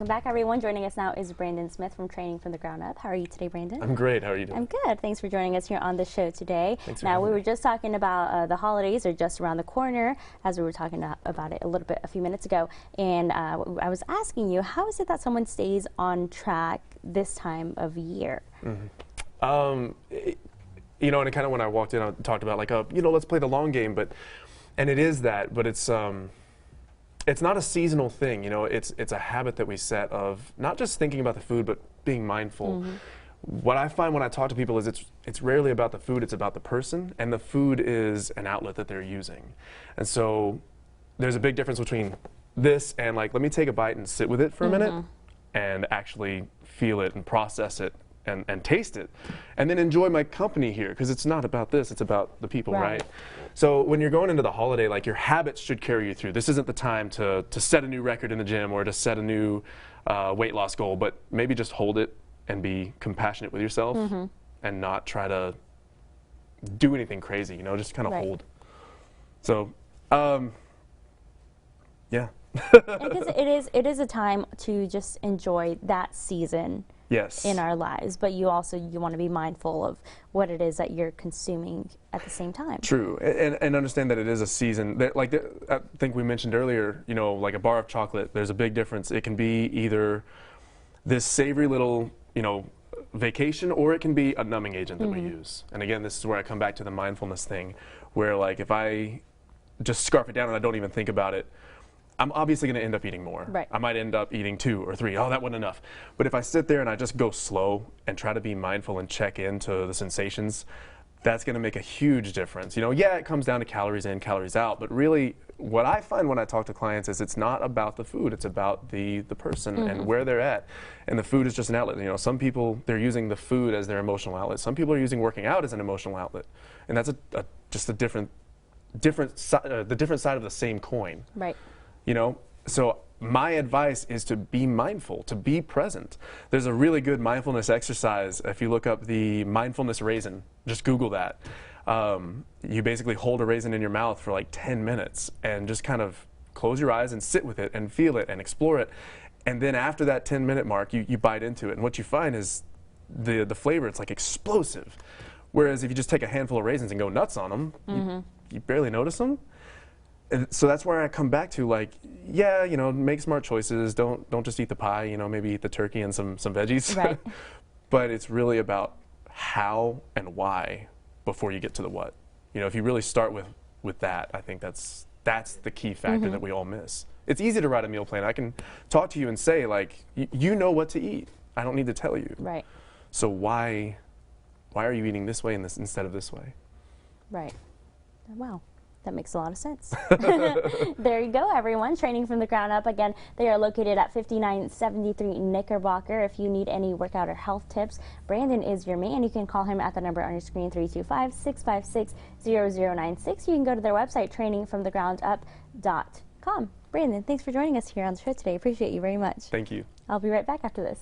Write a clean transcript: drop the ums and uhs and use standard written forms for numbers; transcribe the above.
Welcome back, everyone. Joining us now is Brandon Smith from Training from the Ground Up. How are you today, Brandon? I'm great. How are you doing? I'm good. Thanks for joining us here on the show today. Thanks for now, having we me. were just talking about the holidays are just around the corner, as we were talking about it a little bit a few minutes ago. And I was asking you, how is it that someone stays on track this time of year? Mm-hmm. You know, and kind of when I walked in, I talked about like, you know, let's play the long game, and it is that, but it's not a seasonal thing. You know, it's a habit that we set of not just thinking about the food, but being mindful. Mm-hmm. What I find when I talk to people is it's rarely about the food, it's about the person, and the food is an outlet that they're using. And so there's a big difference between this and like, let me take a bite and sit with it for a minute and actually feel it and process it and taste it, and then enjoy my company here, because it's not about this, it's about the people, right? So when you're going into the holiday, like, your habits should carry you through. This isn't the time to set a new record in the gym or to set a new weight loss goal, but maybe just hold it and be compassionate with yourself and not try to do anything crazy, you know, just kind of hold. So, yeah. Because it is a time to just enjoy that season in our lives, but you want to be mindful of what it is that you're consuming at the same time. True, and understand that it is a season. That, like, I think we mentioned earlier, you know, like a bar of chocolate, there's a big difference. It can be either this savory little, you know, vacation, or it can be a numbing agent that we use. And again, this is where I come back to the mindfulness thing, where like if I just scarf it down and I don't even think about it, I'm obviously going to end up eating more. I might end up eating 2 or 3. Oh, that wasn't enough. But if I sit there and I just go slow and try to be mindful and check into the sensations, that's going to make a huge difference. You know, yeah, it comes down to calories in, calories out, but really what I find when I talk to clients is it's not about the food, it's about the person and where they're at. And the food is just an outlet. You know, some people, they're using the food as their emotional outlet. Some people are using working out as an emotional outlet. And that's just a different side of the same coin. You know, so my advice is to be mindful, to be present. There's a really good mindfulness exercise. If you look up the mindfulness raisin, just Google that. You basically hold a raisin in your mouth for like 10 minutes and just kind of close your eyes and sit with it and feel it and explore it. And then after that 10-minute mark, you bite into it. And what you find is the flavor, it's like explosive. Whereas if you just take a handful of raisins and go nuts on them, you barely notice them. And so that's where I come back to, like, yeah, you know, make smart choices. Don't just eat the pie, you know, maybe eat the turkey and some veggies. But it's really about how and why before you get to the what. You know, if you really start with that, I think that's the key factor that we all miss. It's easy to write a meal plan. I can talk to you and say, like, you know what to eat. I don't need to tell you. So why are you eating this way and instead of this way? Wow. That makes a lot of sense. There you go, everyone. Training from the Ground Up. Again, they are located at 5973 Knickerbocker. If you need any workout or health tips, Brandon is your man. You can call him at the number on your screen, 325-656-0096. You can go to their website, trainingfromthegroundup.com. Brandon, thanks for joining us here on the show today. Appreciate you very much. Thank you. I'll be right back after this.